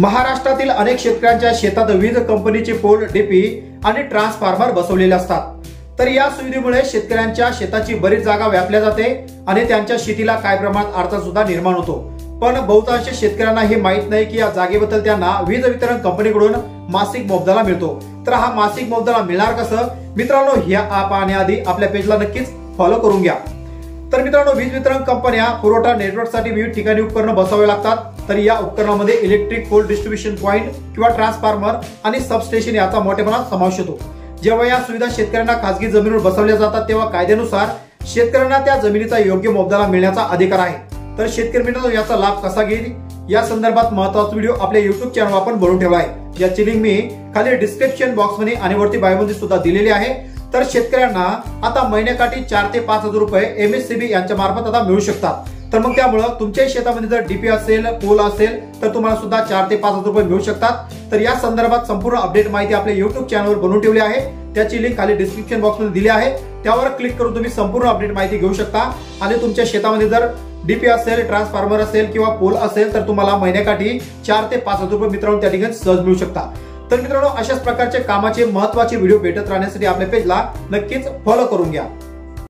महाराष्ट्रातील अनेक शेतकऱ्यांच्या शेतात विविध कंपनीचे पोल, डीपी आणि ट्रान्सफॉर्मर बसवलेले असतात। तर या सुविधेमुळे शेतकऱ्यांच्या शेताची बरीच जागा व्यापल्या जाते आणि त्यांच्या शेतीला काही प्रमाणात अडथळा सुद्धा निर्माण होतो। पण बहुतांश शेतकऱ्यांना हे माहित नाही की या जागेबद्दल त्यांना वीज वितरण कंपनीकडून मासिक मोबदला मिळतो। तर हा मासिक मोबदला मिळणार कसं मित्रांनो, ह्या पाहण्याआधी आपल्या पेजला नक्कीच फॉलो करून घ्या। तर मित्रांनो, वीज वितरण कंपन्या पुरवठा नेटवर्कसाठी विविध ठिकाणी उपकरणं बसवावे लागतात। तर या उपकरणामध्ये इलेक्ट्रिक पोल, डिस्ट्रीब्युशन पॉइंट किंवा ट्रान्सफॉर्मर आणि सबस्टेशन याचा मोठ्या प्रमाणात समावेश होतो। जेव्हा या सुविधा शेतकऱ्यांना खासगी जमिनीवर बसवल्या जातात तेव्हा कायद्यानुसार शेतकऱ्यांना त्या जमिनीचा योग्य मोबदला मिळण्याचा अधिकार आहे। तर शेतकरी मित्रांनो, याचा लाभ कसा घेईल या संदर्भात महत्त्वाचा व्हिडिओ आपल्या YouTube चॅनलवर आपण बनवून ठेवला आहे, ज्याची लिंक मी खाली डिस्क्रिप्शन बॉक्स मध्ये आणि वरती बायोमध्ये सुद्धा दिलेली आहे। तर शेतकऱ्यांना आता महिन्याकाठी 4 ते 5 हजार रुपये MSCB यांच्या मार्फत आता मिळू शकतात। तर मग त्यामुळे तुमच्या शेतामध्ये जर डीपी असेल, पोल असेल तर तुम्हाला सुद्धा 4 ते 5 हजार रुपये मिळू शकतात। तर या संदर्भात संपूर्ण अपडेट माहिती आपल्या YouTube चॅनलवर बनवून ठेवली आहे, त्याची लिंक खाली डिस्क्रिप्शन बॉक्स मध्ये दिली आहे। त्यावर क्लिक करून तुम्ही संपूर्ण अपडेट माहिती घेऊ शकता आणि तुमच्या शेतामध्ये जर डीपी असेल, ट्रान्सफॉर्मर असेल किंवा पोल असेल तर तुम्हाला महिन्याकाठी 4 ते 5 हजार रुपये मित्रांनो त्या ठिकाणी सहज मिळू शकतात। तर मित्रांनो, अशाच प्रकारचे कामाचे महत्त्वाचे व्हिडिओ भेटत राहण्यासाठी आपल्या पेजला नक्कीच फॉलो करून घ्या।